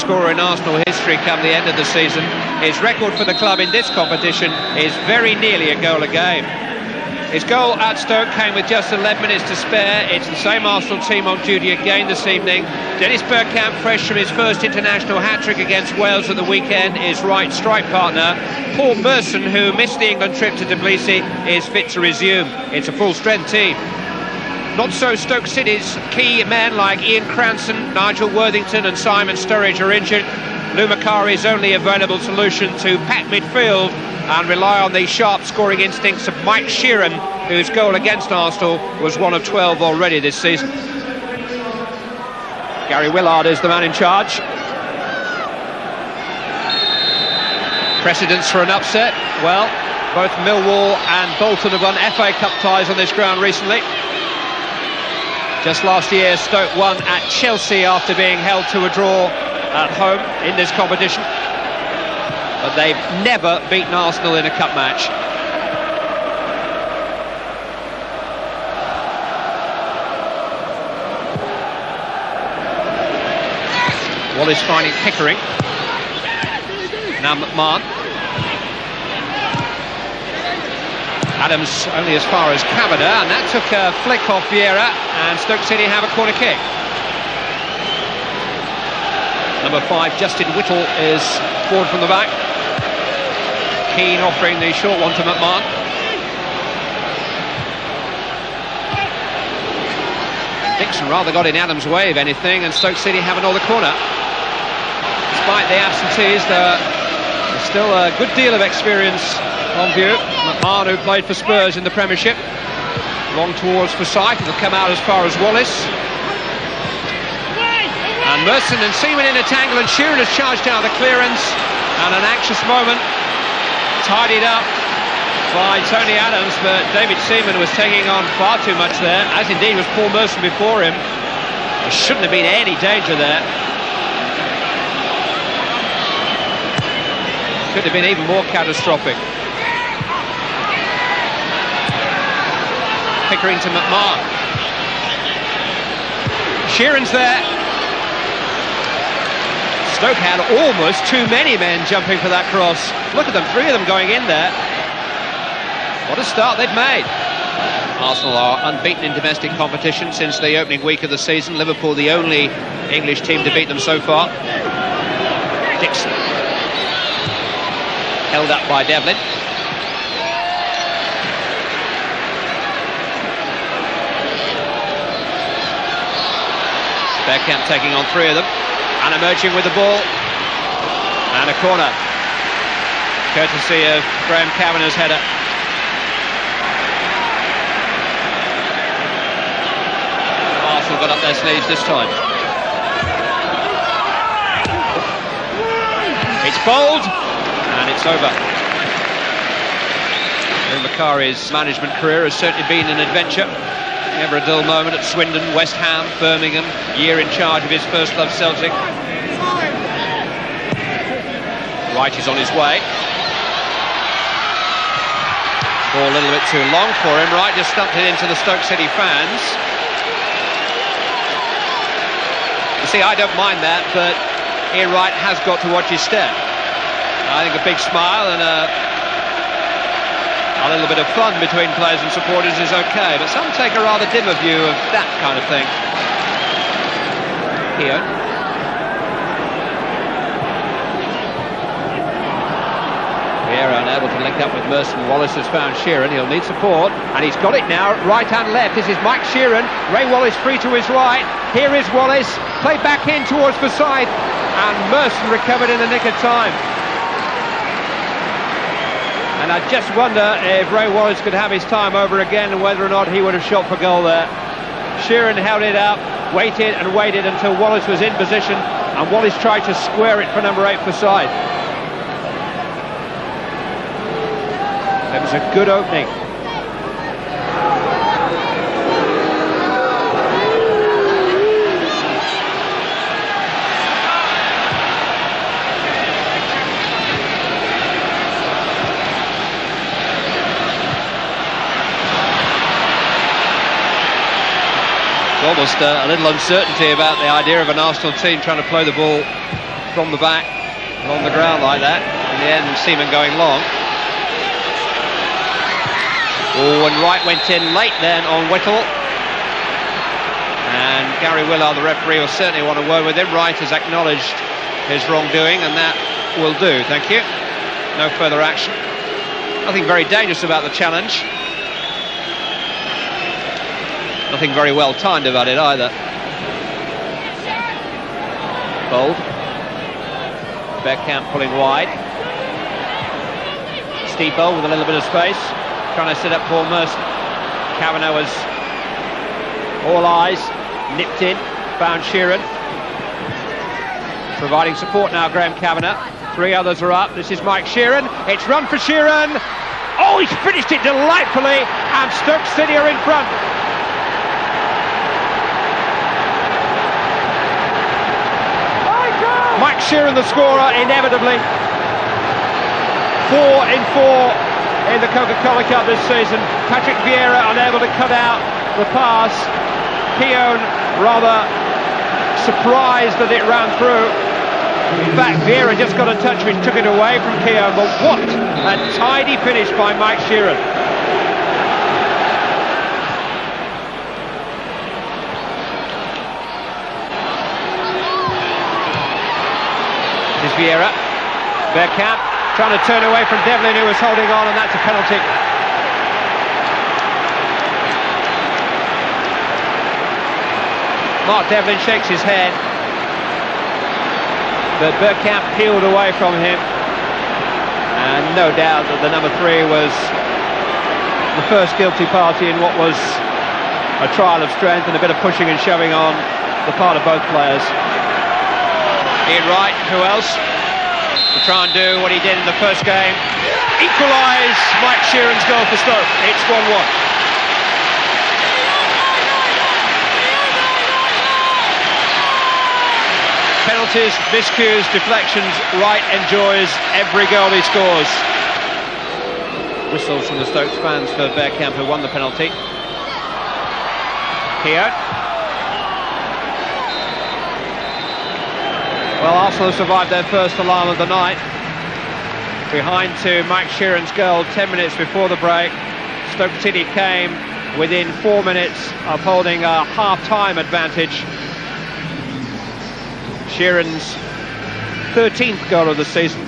scorer in Arsenal history come the end of the season. His record for the club in this competition is very nearly a goal a game. His goal at Stoke came with just 11 minutes to spare. It's the same Arsenal team on duty again this evening. Dennis Bergkamp, fresh from his first international hat-trick against Wales at the weekend, is right strike partner. Paul Merson, who missed the England trip to Tbilisi, is fit to resume. It's a full-strength team. Not so Stoke City's key men like Ian Cranson, Nigel Worthington and Simon Sturridge are injured. Lou Macari's only available solution to pack midfield and rely on the sharp scoring instincts of Mike Sheeran, whose goal against Arsenal was one of 12 already this season. Gary Willard is the man in charge. Precedents for an upset? Well, both Millwall and Bolton have won FA Cup ties on this ground recently. Just last year, Stoke won at Chelsea after being held to a draw at home in this competition. But they've never beaten Arsenal in a cup match. Wallace finding Pickering. Now McMahon. Adams only as far as Cavada, and that took a flick off Vieira, and Stoke City have a corner kick. Number 5, Justin Whittle, is forward from the back. Keane offering the short one to McMahon. Dixon rather got in Adams' way, if anything, and Stoke City have another corner. Despite the absentees, there's still a good deal of experience on view. McMahon, who played for Spurs in the Premiership, long towards Forsyth, it'll come out as far as Wallace. And Merson and Seaman in a tangle, and Sheeran has charged out the clearance, and an anxious moment tidied up by Tony Adams, but David Seaman was taking on far too much there, as indeed was Paul Merson before him. There shouldn't have been any danger there. Could have been even more catastrophic. Pickering to McMahon. Sheeran's there. Stoke had almost too many men jumping for that cross. Look at them, 3 of them going in there. What a start they've made. Arsenal are unbeaten in domestic competition since the opening week of the season. Liverpool the only English team to beat them so far. Dixon. Held up by Devlin. Bergkamp taking on 3 of them. And emerging with the ball. And a corner. Courtesy of Graham Kavanagh's header. Arsenal got up their sleeves this time. It's bowled. And it's over. Macari's management career has certainly been an adventure. Never a dull moment at Swindon, West Ham, Birmingham, year in charge of his first love Celtic. Wright is on his way. Ball a little bit too long for him. Wright just stumped it into the Stoke City fans. You see, I don't mind that, but Ian Wright has got to watch his step. I think a big smile and a little bit of fun between players and supporters is okay, but some take a rather dimmer view of that kind of thing. Here. Vieira unable to link up with Merson. Wallace has found Sheeran. He'll need support, and he's got it now. Right and left. This is Mike Sheeran. Ray Wallace free to his right. Here is Wallace. Play back in towards Forsyth, and Merson recovered in the nick of time. And I just wonder if Ray Wallace could have his time over again and whether or not he would have shot for goal there. Sheeran held it up, waited and waited until Wallace was in position, and Wallace tried to square it for number 8 Forsyth. It was a good opening. Almost a little uncertainty about the idea of an Arsenal team trying to play the ball from the back along the ground like that. In the end, Seaman going long. Oh, and Wright went in late then on Whittle. And Gary Willard, the referee, will certainly want a word with him. Wright has acknowledged his wrongdoing, and that will do, thank you. No further action. Nothing very dangerous about the challenge. Nothing very well timed about it either. Bold. Bergkamp pulling wide. Steeple with a little bit of space, trying to set up Paul Merson. Kavanagh was all eyes, nipped in, found Sheeran. Providing support now, Graham Kavanagh. 3 others are up. This is Mike Sheeran. It's run for Sheeran. Oh, he's finished it delightfully, and Stoke City are in front. Mike Sheeran, the scorer, inevitably. 4 in 4 in the Coca-Cola Cup this season. Patrick Vieira unable to cut out the pass. Keown rather surprised that it ran through. In fact, Vieira just got a touch which took it away from Keown, but what a tidy finish by Mike Sheeran. This is Vieira. Bergkamp trying to turn away from Devlin, who was holding on, and that's a penalty. Mark Devlin shakes his head, but Bergkamp peeled away from him, and no doubt that the number 3 was the first guilty party in what was a trial of strength and a bit of pushing and shoving on the part of both players. Ian Wright, who else? To try and do what he did in the first game. Equalise Mike Sheeran's goal for Stoke. It's 1-1. Penalties, miscues, deflections. Wright enjoys every goal he scores. Whistles from the Stokes fans for Bergkamp, who won the penalty. Here. Well, Arsenal survived their first alarm of the night. Behind to Mike Sheeran's goal 10 minutes before the break. Stoke City came within 4 minutes of holding a half-time advantage. Sheeran's 13th goal of the season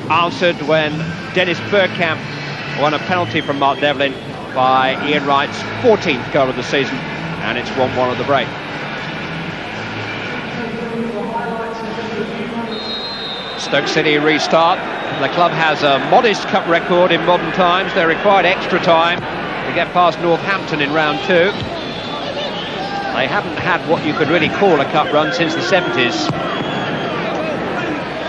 answered when Dennis Bergkamp won a penalty from Mark Devlin by Ian Wright's 14th goal of the season, and it's 1-1 at the break. Stoke City restart. The club has a modest cup record in modern times. They required extra time to get past Northampton in round 2. They haven't had what you could really call a cup run since the 70s.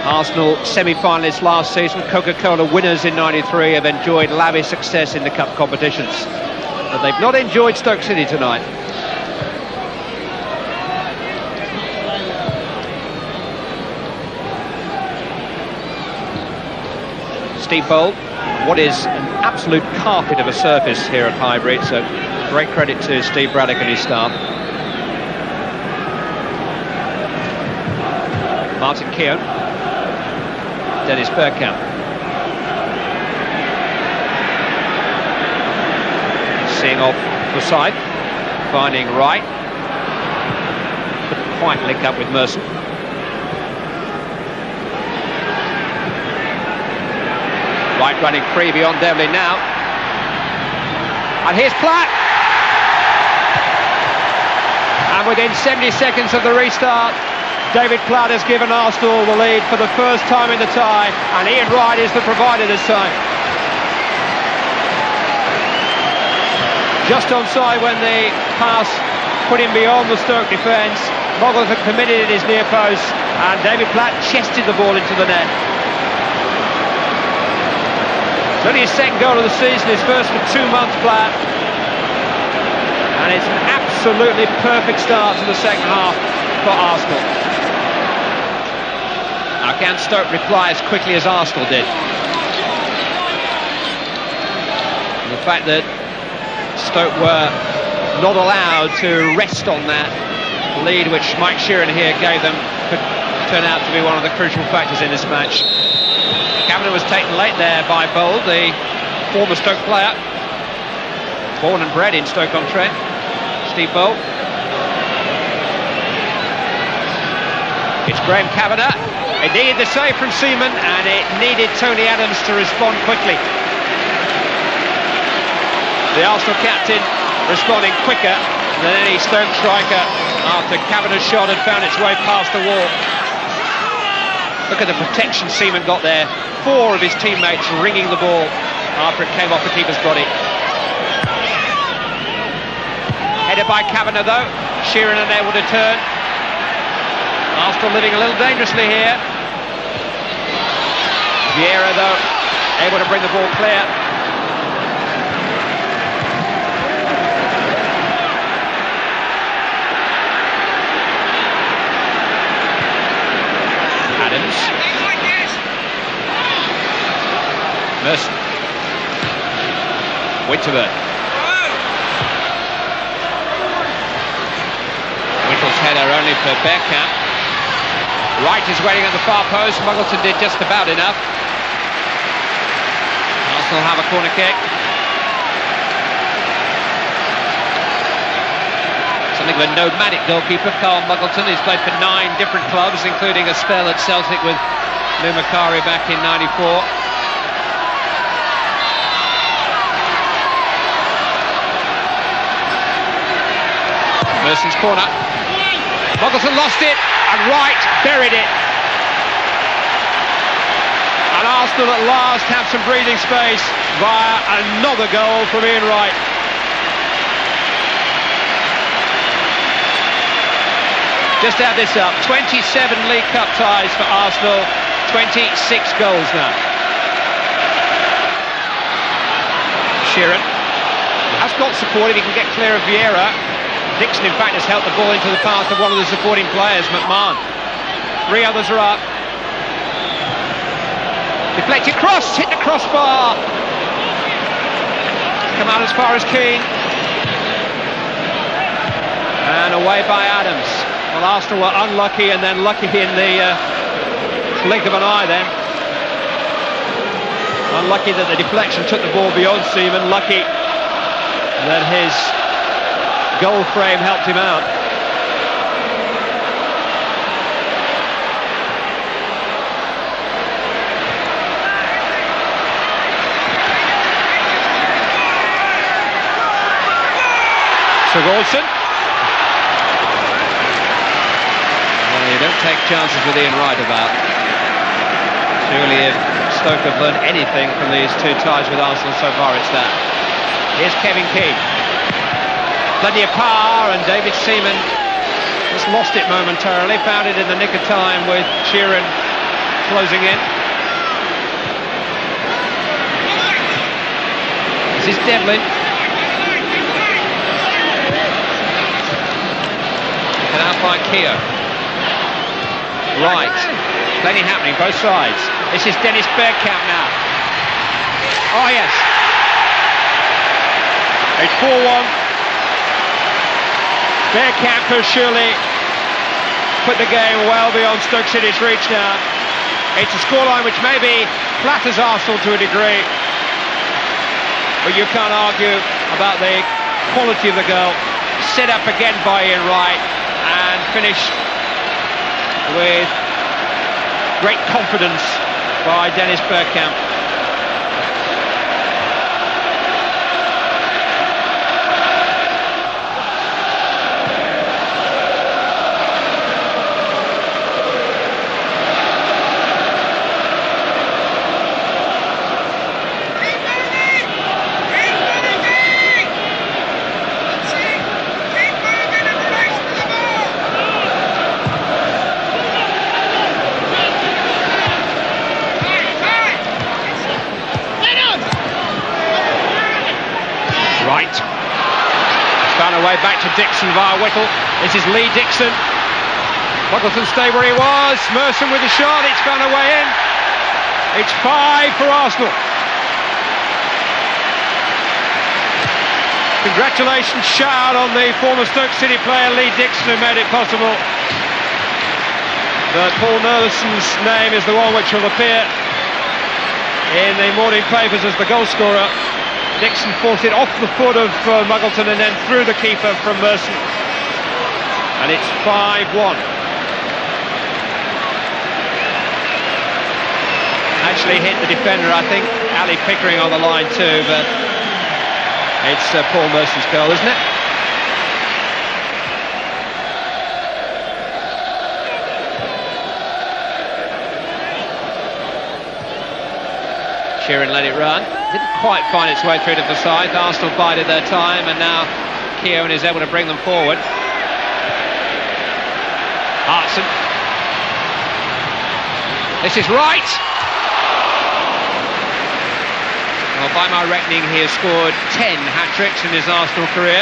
Arsenal semi-finalists last season, Coca-Cola winners in '93, have enjoyed lavish success in the cup competitions, but they've not enjoyed Stoke City tonight. Steve Bold, what is an absolute carpet of a surface here at Highbury, so great credit to Steve Braddock and his staff. Martin Keown, Dennis Bergkamp. Seeing off the side, finding Wright. Couldn't quite link up with Merson. Wright running free beyond Devlin now. And here's Platt. And within 70 seconds of the restart, David Platt has given Arsenal the lead for the first time in the tie, and Ian Wright is the provider this time. Just onside when the pass put him beyond the Stoke defence. Moggle had committed at his near post, and David Platt chested the ball into the net. It's only his second goal of the season, his first for 2 months, Platt. And it's an absolutely perfect start to the second half for Arsenal. Now, can Stoke reply as quickly as Arsenal did? And the fact that Stoke were not allowed to rest on that lead which Mike Sheeran here gave them could turn out to be one of the crucial factors in this match. Kavanagh was taken late there by Bold, the former Stoke player, born and bred in Stoke-on-Trent. Steve Bold. It's Graham Kavanagh. It needed the save from Seaman, and it needed Tony Adams to respond quickly. The Arsenal captain responding quicker than any Stoke striker after Kavanagh's shot had found its way past the wall. Look at the protection Seaman got there. 4 of his teammates ringing the ball after it came off the keeper's body. Headed by Kavanagh though. Sheeran unable to turn. Arsenal living a little dangerously here. Vieira though able to bring the ball clear. Adams. Merson. Winterburn. Whittle's header only for Bergkamp. Wright is waiting at the far post. Muggleton did just about enough. Arsenal have a corner kick. Something of a nomadic goalkeeper, Carl Muggleton. He's played for 9 different clubs, including a spell at Celtic with Lou Macari back in '94. Merson's corner. Muggleton lost it, and Wright buried it. And Arsenal at last have some breathing space via another goal from Ian Wright. Just add this up, 27 League Cup ties for Arsenal, 26 goals now. Sheeran has got support if he can get clear of Vieira. Dixon, in fact, has helped the ball into the path of one of the supporting players, McMahon. 3 others are up. Deflected cross, hit the crossbar. Come out as far as Keane. And away by Adams. Well, Arsenal were unlucky and then lucky in the blink of an eye then. Unlucky that the deflection took the ball beyond Seaman. Lucky that his goal frame helped him out. Sigurdsson. Well, you don't take chances with Ian Wright about. Surely if Stoke have learned anything from these 2 ties with Arsenal so far, it's that. Here's Kevin Keane. Plenty of power, and David Seaman just lost it momentarily, found it in the nick of time with Sheeran closing in. This is Devlin. Taken out by Keogh. Right, plenty happening, both sides. This is Dennis Bergkamp now. Oh yes. It's 4-1. Bergkamp has surely put the game well beyond Stoke City's reach now. It's a scoreline which maybe flatters Arsenal to a degree, but you can't argue about the quality of the goal. Set up again by Ian Wright and finished with great confidence by Dennis Bergkamp. Away back to Dixon via Whittle. This is Lee Dixon. Muggleton stayed where he was. Merson with the shot. It's found a way in. It's 5 for Arsenal. Congratulations shout on the former Stoke City player Lee Dixon, who made it possible. But Paul Merlison's name is the one which will appear in the morning papers as the goal scorer. Dixon forced it off the foot of Muggleton and then through the keeper from Merson. And it's 5-1. Actually hit the defender, I think. Ali Pickering on the line too, but it's Paul Merson's goal, isn't it? Sheeran let it run. Didn't quite find its way through to Forsyth. Arsenal bided their time, and now Keown is able to bring them forward. Hartson. This is right. Well, by my reckoning, he has scored 10 hat-tricks in his Arsenal career.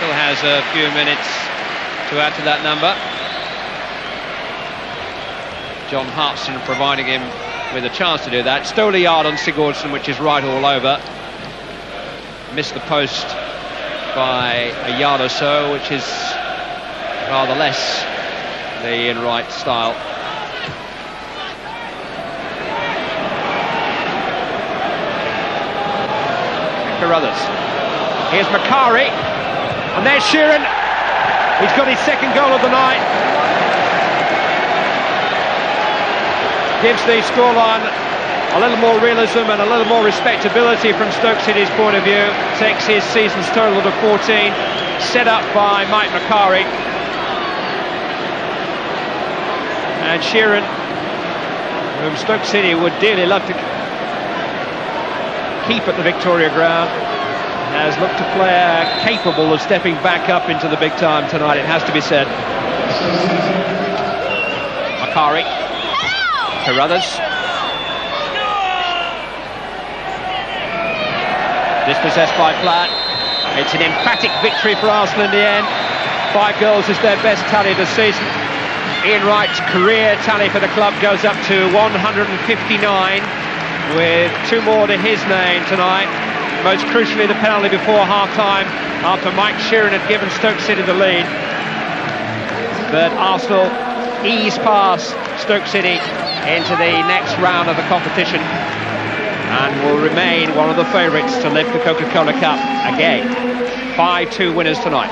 Still has a few minutes to add to that number. John Hartson providing him with a chance to do that. Stole a yard on Sigurdsson, which is right all over. Missed the post by a yard or so, which is rather less the Ian Wright style. Carruthers. Here's Macari, and there's Sheeran. He's got his second goal of the night. Gives the scoreline a little more realism and a little more respectability from Stoke City's point of view. Takes his season's total to 14, set up by Mike Macari. And Sheeran, whom Stoke City would dearly love to keep at the Victoria Ground, has looked a player capable of stepping back up into the big time tonight, it has to be said. Macari. Carruthers. Dispossessed by Platt. It's an emphatic victory for Arsenal in the end. 5 goals is their best tally this season. Ian Wright's career tally for the club goes up to 159, with 2 more to his name tonight. Most crucially, the penalty before half-time after Mike Sheeran had given Stoke City the lead. But Arsenal ease past Stoke City into the next round of the competition and will remain one of the favourites to lift the Coca-Cola Cup again. 5-2 winners tonight.